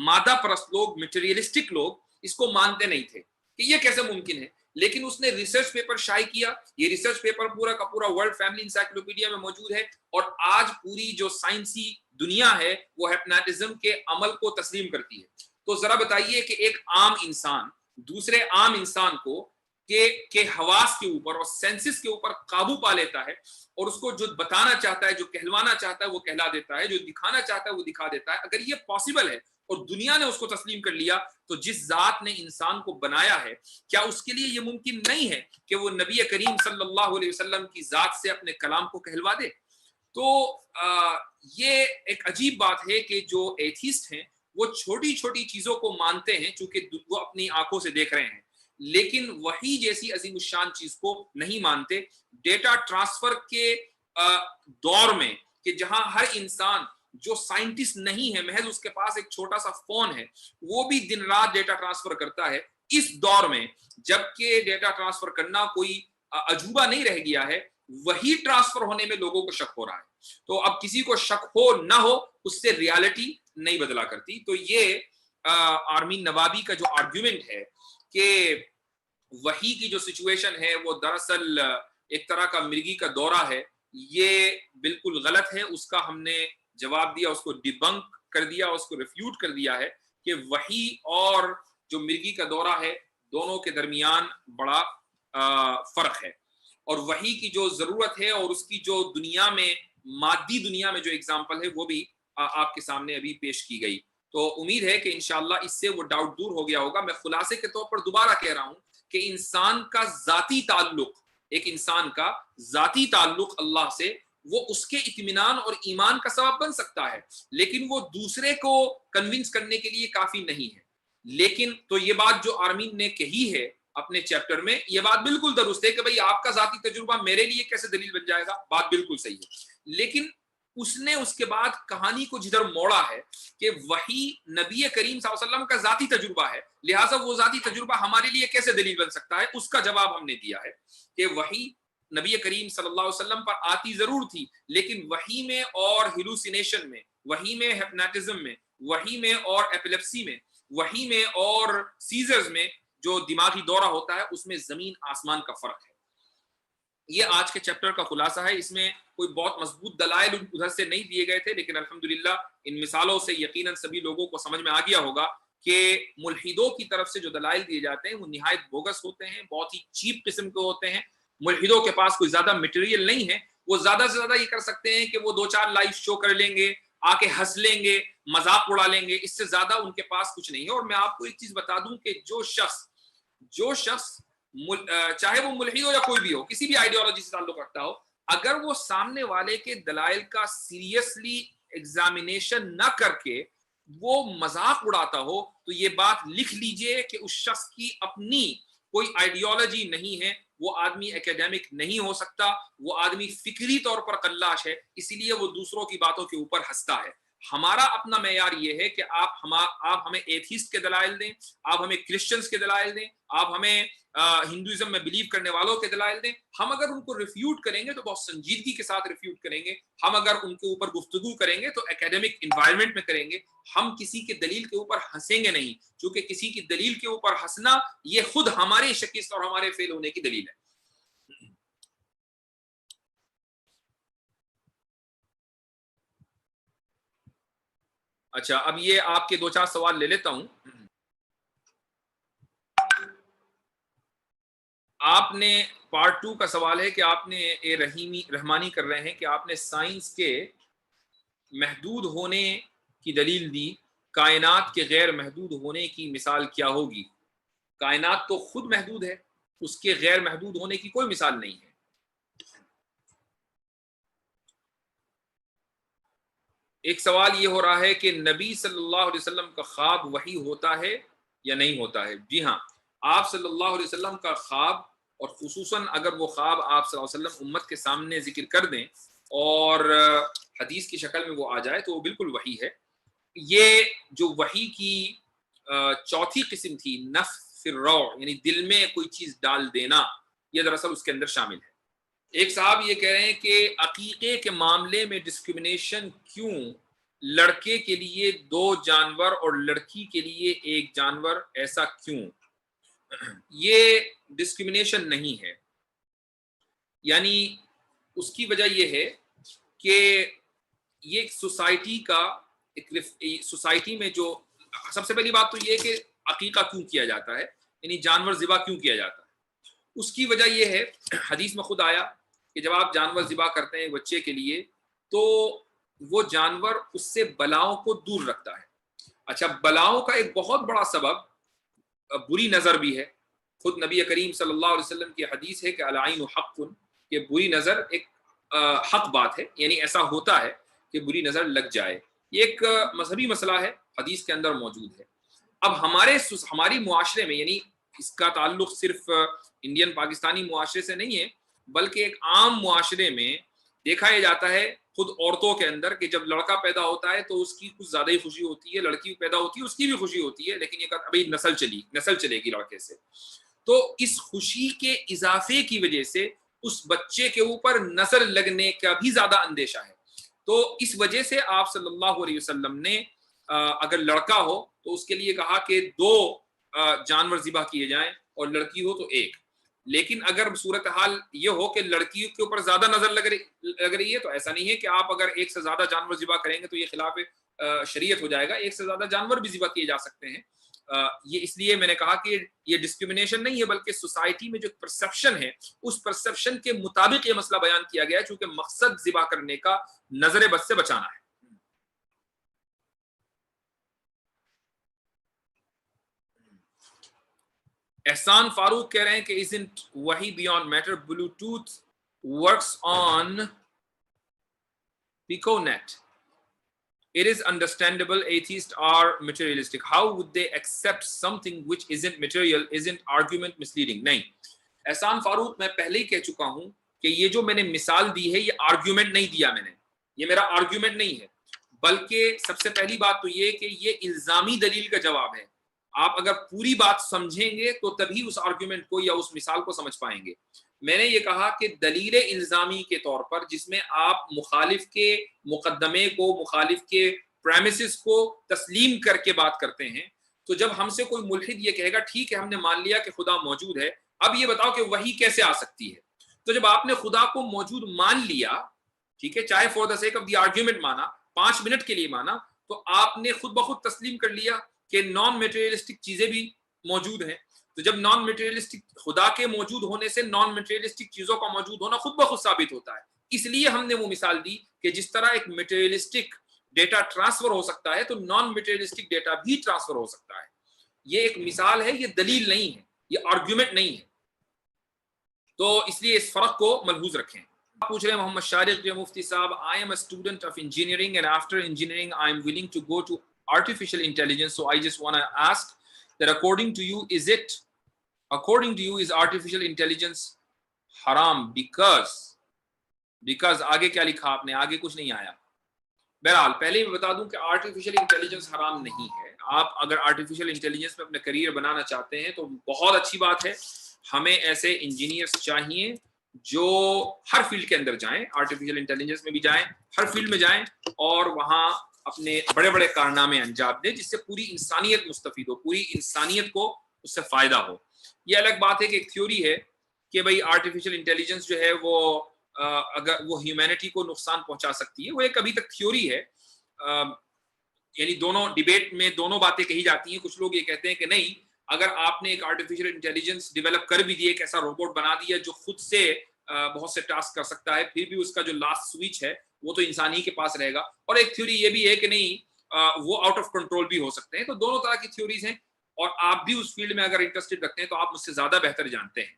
مادہ پرست لوگ، میٹیریلسٹک لوگ اس کو مانتے نہیں تھے کہ یہ کیسے ممکن ہے. لیکن اس نے ریسرچ پیپر شائع کیا، یہ ریسرچ پیپر پورا کا پورا ورلڈ فیملی انسائکلوپیڈیا میں موجود ہے، اور آج پوری جو سائنسی دنیا ہے وہ ہیپناٹزم کے عمل کو تسلیم کرتی ہے. تو ذرا بتائیے کہ ایک عام انسان دوسرے عام انسان کو کہ حواس کے اوپر اور سینسز کے اوپر قابو پا لیتا ہے، اور اس کو جو بتانا چاہتا ہے، جو کہلوانا چاہتا ہے وہ کہلا دیتا ہے، جو دکھانا چاہتا ہے وہ دکھا دیتا ہے. اگر یہ پاسبل ہے اور دنیا نے اس کو تسلیم کر لیا تو جس ذات نے انسان کو بنایا ہے کیا اس کے لیے یہ ممکن نہیں ہے کہ وہ نبی کریم صلی اللہ علیہ وسلم کی ذات سے اپنے کلام کو کہلوا دے؟ تو یہ ایک عجیب بات ہے کہ جو ایتھیسٹ ہیں وہ چھوٹی چھوٹی چیزوں کو مانتے ہیں چونکہ وہ اپنی آنکھوں سے دیکھ رہے ہیں، لیکن وہی جیسی عظیم الشان چیز کو نہیں مانتے. ڈیٹا ٹرانسفر کے دور میں کہ جہاں ہر انسان جو سائنٹسٹ نہیں ہے، محض اس کے پاس ایک چھوٹا سا فون ہے، وہ بھی دن رات ڈیٹا ٹرانسفر کرتا ہے، اس دور میں جبکہ ڈیٹا ٹرانسفر کرنا کوئی عجوبہ نہیں رہ گیا ہے، وہی ٹرانسفر ہونے میں لوگوں کو شک ہو رہا ہے. تو اب کسی کو شک ہو نہ ہو اس سے ریالٹی نہیں بدلا کرتی. تو یہ آرمین نوابی کا جو آرگیومنٹ ہے کہ وحی کی جو سچویشن ہے وہ دراصل ایک طرح کا مرگی کا دورہ ہے، یہ بالکل غلط ہے. اس کا ہم نے جواب دیا، اس کو ڈیبنک کر دیا، اس کو ریفیوٹ کر دیا ہے کہ وحی اور جو مرگی کا دورہ ہے دونوں کے درمیان بڑا فرق ہے. اور وحی کی جو ضرورت ہے اور اس کی جو دنیا میں مادی دنیا میں جو اگزامپل ہے وہ بھی آپ کے سامنے ابھی پیش کی گئی. تو امید ہے کہ انشاءاللہ اس سے وہ ڈاؤٹ دور ہو گیا ہوگا. میں خلاصے کے طور پر دوبارہ کہہ رہا ہوں کہ انسان کا ذاتی تعلق، ایک انسان کا ذاتی تعلق اللہ سے، وہ اس کے اطمینان اور ایمان کا سبب بن سکتا ہے، لیکن وہ دوسرے کو کنونس کرنے کے لیے کافی نہیں ہے. لیکن تو یہ بات جو آرمین نے کہی ہے اپنے چیپٹر میں، یہ بات بالکل درست ہے کہ بھئی آپ کا ذاتی تجربہ میرے لیے کیسے دلیل بن جائے گا، بات بالکل صحیح ہے. لیکن اس نے اس کے بعد کہانی کو جدھر موڑا ہے کہ وہی نبی کریم صلی اللہ علیہ وسلم کا ذاتی تجربہ ہے، لہٰذا وہ ذاتی تجربہ ہمارے لیے کیسے دلیل بن سکتا ہے. اس کا جواب ہم نے دیا ہے کہ وہی نبی کریم صلی اللہ علیہ وسلم پر آتی ضرور تھی، لیکن وہی میں اور ہیلوسینیشن میں، وہی میں ہیپناٹزم میں، وہی میں اور ایپیلیپسی میں، وہی میں اور سیزرز میں جو دماغی دورہ ہوتا ہے اس میں زمین آسمان کا فرق ہے. یہ آج کے چیپٹر کا خلاصہ ہے. اس میں کوئی بہت مضبوط دلائل ادھر سے نہیں دیے گئے تھے، لیکن الحمدللہ ان مثالوں سے یقیناً سبھی لوگوں کو سمجھ میں آ گیا ہوگا کہ ملحدوں کی طرف سے جو دلائل دیے جاتے ہیں وہ نہایت بوگس ہوتے ہیں، بہت ہی چیپ قسم کے ہوتے ہیں. ملحدوں کے پاس کوئی زیادہ مٹیریل نہیں ہے. وہ زیادہ سے زیادہ یہ کر سکتے ہیں کہ وہ 2-4 لائیو شو کر لیں گے، آ کے ہنس لیں گے، مذاق اڑا لیں گے، اس سے زیادہ ان کے پاس کچھ نہیں ہے. اور میں آپ کو ایک چیز بتا دوں کہ جو شخص چاہے وہ ملحد ہو یا کوئی بھی ہو، کسی بھی آئیڈیالوجی سے تعلق رکھتا ہو، اگر وہ سامنے والے کے دلائل کا سیریسلی ایگزامینیشن نہ کر کے وہ مذاق اڑاتا ہو، تو یہ بات لکھ لیجئے کہ اس شخص کی اپنی کوئی آئیڈیالوجی نہیں ہے. وہ آدمی اکیڈیمک نہیں ہو سکتا، وہ آدمی فکری طور پر قلاش ہے، اسی لیے وہ دوسروں کی باتوں کے اوپر ہنستا ہے. ہمارا اپنا معیار یہ ہے کہ آپ ہمیں ایتھیسٹ کے دلائل دیں، آپ ہمیں کرسچنز کے دلائل دیں، آپ ہمیں ہندوازم میں بلیو کرنے والوں کے دلائل دیں. ہم اگر ان کو ریفیوٹ کریں گے تو بہت سنجیدگی کے ساتھ ریفیوٹ کریں گے. ہم اگر ان کے اوپر گفتگو کریں گے تو اکیڈیمک انوائرمنٹ میں کریں گے. ہم کسی کے دلیل کے اوپر ہنسیں گے نہیں، چونکہ کسی کی دلیل کے اوپر ہنسنا یہ خود ہماری شکست اور ہمارے فیل ہونے کی دلیل ہے. اچھا، اب یہ آپ کے 2-4 سوال لے لیتا ہوں. آپ نے پارٹ 2 کا سوال ہے کہ آپ نے رحمانی کر رہے ہیں کہ آپ نے سائنس کے محدود ہونے کی دلیل دی، کائنات کے غیر محدود ہونے کی مثال کیا ہوگی؟ کائنات تو خود محدود ہے، اس کے غیر محدود ہونے کی کوئی مثال نہیں ہے. ایک سوال یہ ہو رہا ہے کہ نبی صلی اللہ علیہ وسلم کا خواب وحی ہوتا ہے یا نہیں ہوتا ہے؟ جی ہاں، آپ صلی اللہ علیہ وسلم کا خواب، اور خصوصاً اگر وہ خواب آپ صلی اللہ علیہ وسلم امت کے سامنے ذکر کر دیں اور حدیث کی شکل میں وہ آ جائے تو وہ بالکل وحی ہے. یہ جو وحی کی چوتھی قسم تھی، نفث الروع، یعنی دل میں کوئی چیز ڈال دینا، یہ دراصل اس کے اندر شامل ہے. ایک صاحب یہ کہہ رہے ہیں کہ عقیقے کے معاملے میں ڈسکرمنیشن کیوں؟ لڑکے کے لیے 2 جانور اور لڑکی کے لیے 1 جانور، ایسا کیوں؟ یہ ڈسکرمنیشن نہیں ہے. یعنی اس کی وجہ یہ ہے کہ یہ ایک سوسائٹی کا سوسائٹی میں جو سب سے پہلی بات تو یہ کہ عقیقہ کیوں کیا جاتا ہے، یعنی جانور ذبح کیوں کیا جاتا ہے. اس کی وجہ یہ ہے، حدیث میں خود آیا کہ جب آپ جانور ذبح کرتے ہیں بچے کے لیے تو وہ جانور اس سے بلاؤں کو دور رکھتا ہے. اچھا، بلاؤں کا ایک بہت بڑا سبب بری نظر بھی ہے. خود نبی کریم صلی اللہ علیہ وسلم کی حدیث ہے کہ العین حق، کہ بری نظر ایک حق بات ہے، یعنی ایسا ہوتا ہے کہ بری نظر لگ جائے. یہ ایک مذہبی مسئلہ ہے، حدیث کے اندر موجود ہے. اب ہماری معاشرے میں، یعنی اس کا تعلق صرف انڈین پاکستانی معاشرے سے نہیں ہے، بلکہ ایک عام معاشرے میں دیکھا یہ جاتا ہے، خود عورتوں کے اندر، کہ جب لڑکا پیدا ہوتا ہے تو اس کی کچھ زیادہ ہی خوشی ہوتی ہے، لڑکی پیدا ہوتی ہے اس کی بھی خوشی ہوتی ہے، لیکن یہ ابھی نسل چلے گی لڑکے سے. تو اس خوشی کے اضافے کی وجہ سے اس بچے کے اوپر نظر لگنے کا بھی زیادہ اندیشہ ہے. تو اس وجہ سے آپ صلی اللہ علیہ وسلم نے اگر لڑکا ہو تو اس کے لیے کہا کہ 2 جانور ذبح کیے جائیں، اور لڑکی ہو تو 1. لیکن اگر صورتحال یہ ہو کہ لڑکی کے اوپر زیادہ نظر لگ رہی ہے تو ایسا نہیں ہے کہ آپ اگر 1 سے زیادہ جانور ذبح کریں گے تو یہ خلاف شریعت ہو جائے گا. 1 سے زیادہ جانور بھی ذبح کیے جا سکتے ہیں. یہ اس لیے میں نے کہا کہ یہ ڈسکرمنیشن نہیں ہے، بلکہ سوسائٹی میں جو پرسپشن ہے اس پرسپشن کے مطابق یہ مسئلہ بیان کیا گیا ہے، چونکہ مقصد ذبح کرنے کا نظر بد سے بچانا ہے. احسان فاروق کہہ رہے ہیں کہ isn't وحی beyond matter? Bluetooth works on PicoNet. It is understandable atheists are materialistic. How would they accept something which isn't material? Isn't argument misleading? نہیں، احسان فاروق میں پہلے ہی کہہ چکا ہوں کہ یہ جو میں نے مثال دی ہے یہ آرگیومنٹ نہیں دیا میں نے، یہ میرا آرگیومنٹ نہیں ہے، بلکہ سب سے پہلی بات تو یہ کہ یہ الزامی دلیل کا جواب ہے. آپ اگر پوری بات سمجھیں گے تو تبھی اس آرگیومنٹ کو یا اس مثال کو سمجھ پائیں گے. میں نے یہ کہا کہ دلیل الزامی کے طور پر جس میں آپ مخالف کے مقدمے کو، مخالف کے پریمیسز کو تسلیم کر کے بات کرتے ہیں، تو جب ہم سے کوئی ملحد یہ کہے گا ٹھیک ہے ہم نے مان لیا کہ خدا موجود ہے، اب یہ بتاؤ کہ وحی کیسے آ سکتی ہے، تو جب آپ نے خدا کو موجود مان لیا، ٹھیک ہے، چاہے for the sake of the argument مانا، 5 منٹ کے لیے مانا، تو آپ نے خود بخود تسلیم کر لیا کہ نان میٹیریلسٹک چیزیں بھی موجود ہیں. تو جب نان میٹیریلسٹک خدا کے موجود ہونے سے نان میٹیریلسٹک چیزوں کا موجود ہونا خود بخود ثابت ہوتا ہے. اس لیے ہم نے وہ مثال دی کہ جس طرح ایک میٹیریلسٹک ڈیٹا ٹرانسفر ہو سکتا ہے تو نان میٹیریلسٹک ڈیٹا بھی ٹرانسفر ہو سکتا ہے. یہ ایک مثال ہے، یہ دلیل نہیں ہے، یہ آرگیومنٹ نہیں ہے. تو اس لیے اس فرق کو ملحوظ رکھیں. پوچھ رہے ہیں محمد شارق مفتی صاحب، I am a student of engineering and after engineering I am willing to go to artificial intelligence, so I just want to ask that according to you is artificial intelligence haram because آگے کیا لکھا آپ نے؟ آگے کچھ نہیں آیا. بہرحال پہلے میں بتا دوں کہ آرٹیفیشل انٹیلیجنس حرام نہیں ہے. آپ اگر آرٹیفیشل انٹیلیجنس میں اپنا کریئر بنانا چاہتے ہیں تو بہت اچھی بات ہے. ہمیں ایسے انجینئرس چاہیے جو ہر فیلڈ کے اندر جائیں، آرٹیفیشل انٹیلیجنس میں بھی جائیں، ہر فیلڈ میں جائیں اور وہاں اپنے بڑے بڑے کارنامے انجام دیں جس سے پوری انسانیت مستفید ہو، پوری انسانیت کو اس سے فائدہ ہو. یہ الگ بات ہے کہ ایک تھیوری ہے کہ بھئی آرٹیفیشل انٹیلیجنس جو ہے وہ اگر وہ ہیومینٹی کو نقصان پہنچا سکتی ہے. وہ ایک ابھی تک تھیوری ہے، یعنی دونوں ڈیبیٹ میں دونوں باتیں کہی جاتی ہیں. کچھ لوگ یہ کہتے ہیں کہ نہیں، اگر آپ نے ایک آرٹیفیشل انٹیلیجنس ڈیولپ کر بھی دی، ایک ایسا روبوٹ بنا دیا جو خود سے بہت سے ٹاسک کر سکتا ہے، پھر بھی اس کا جو لاسٹ سوئچ ہے وہ تو انسان ہی کے پاس رہے گا. اور ایک تھیوری یہ بھی ہے کہ نہیں، وہ آؤٹ آف کنٹرول بھی ہو سکتے ہیں. تو دونوں طرح کی تھیوریز ہیں اور آپ بھی اس فیلڈ میں اگر انٹرسٹڈ رکھتے ہیں تو آپ مجھ سے زیادہ بہتر جانتے ہیں.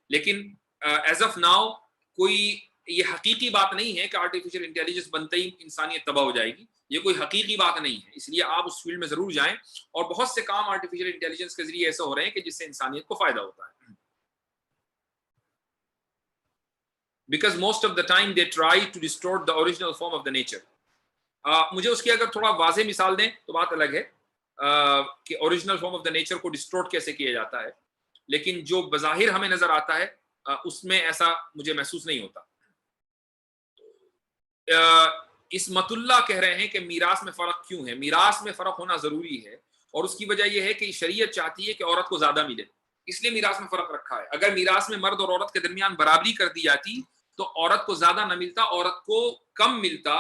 لیکن ایز آف ناؤ کوئی یہ حقیقی بات نہیں ہے کہ آرٹیفیشل انٹیلیجنس بنتے ہی انسانیت تباہ ہو جائے گی. یہ کوئی حقیقی بات نہیں ہے. اس لیے آپ اس فیلڈ میں ضرور جائیں، اور بہت سے کام آرٹیفیشل انٹیلیجنس کے ذریعے ایسے ہو رہے ہیں کہ جس سے انسانیت کو فائدہ ہوتا ہے. Because most of the time they try to distort the original form of the nature. مجھے اس کی اگر تھوڑا واضح مثال دیں تو بات الگ ہے کہ original form of the nature کو ڈسٹورٹ کیسے کیا جاتا ہے، لیکن جو بظاہر ہمیں نظر آتا ہے اس میں ایسا مجھے محسوس نہیں ہوتا. اسمت اللہ کہہ رہے ہیں کہ میراث میں فرق کیوں ہے؟ میراث میں فرق ہونا ضروری ہے، اور اس کی وجہ یہ ہے کہ شریعت چاہتی ہے کہ عورت کو زیادہ ملے، اس لیے میراث میں فرق رکھا ہے. اگر میراث میں مرد اور عورت کے درمیان برابری کر دی جاتی تو عورت کو زیادہ نہ ملتا، عورت کو کم ملتا،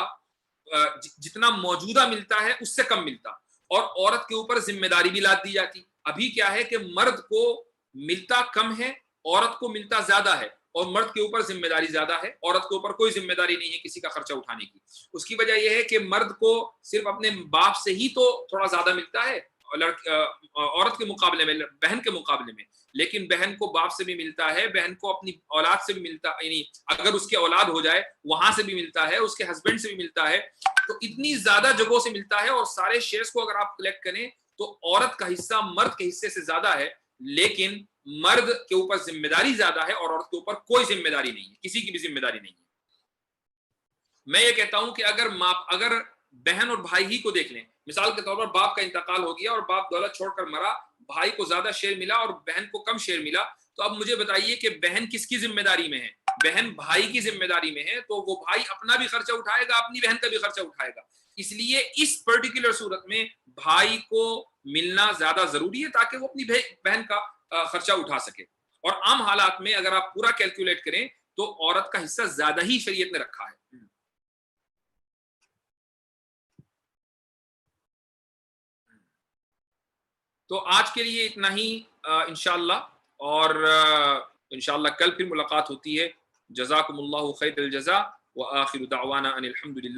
جتنا موجودہ ملتا ہے اس سے کم ملتا، اور عورت کے اوپر ذمہ داری بھی لاد دی جاتی. ابھی کیا ہے کہ مرد کو ملتا کم ہے، عورت کو ملتا زیادہ ہے، اور مرد کے اوپر ذمہ داری زیادہ ہے، عورت کے اوپر کوئی ذمہ داری نہیں ہے کسی کا خرچہ اٹھانے کی. اس کی وجہ یہ ہے کہ مرد کو صرف اپنے باپ سے ہی تو تھوڑا زیادہ ملتا ہے عورت کے مقابلے میں، بہن کے مقابلے میں، لیکن بہن کو باپ سے بھی ملتا ہے، بہن کو اپنی اولاد سے بھی ملتا، یعنی اگر اس کی اولاد ہو جائے وہاں سے بھی ملتا ہے، اس کے ہسبینڈ سے بھی ملتا ہے. تو اتنی زیادہ جگہوں سے ملتا ہے، اور سارے شیئرز کو اگر آپ کلیکٹ کریں تو عورت کا حصہ مرد کے حصے سے زیادہ ہے، لیکن مرد کے اوپر ذمہ داری زیادہ ہے اور عورت کے اوپر کوئی ذمہ داری نہیں ہے، کسی کی بھی ذمہ داری نہیں ہے. میں یہ کہتا ہوں کہ اگر بہن اور بھائی ہی کو دیکھ لیں، مثال کے طور پر باپ کا انتقال ہو گیا اور باپ دولت چھوڑ کر مرا، بھائی کو زیادہ شیئر ملا اور بہن کو کم شیئر ملا، تو اب مجھے بتائیے کہ بہن کس کی ذمہ داری میں ہے؟ بہن بھائی کی ذمہ داری میں ہے، تو وہ بھائی اپنا بھی خرچہ اٹھائے گا، اپنی بہن کا بھی خرچہ اٹھائے گا. اس لیے اس پرٹیکولر صورت میں بھائی کو ملنا زیادہ ضروری ہے تاکہ وہ اپنی بہن کا خرچہ اٹھا سکے. اور عام حالات میں اگر آپ پورا کیلکولیٹ کریں تو عورت کا حصہ زیادہ ہی شریعت نے رکھا ہے. تو آج کے لیے اتنا ہی انشاءاللہ، اور انشاءاللہ کل پھر ملاقات ہوتی ہے. جزاکم اللہ خیر الجزا، وآخر دعوانا ان الحمد للہ.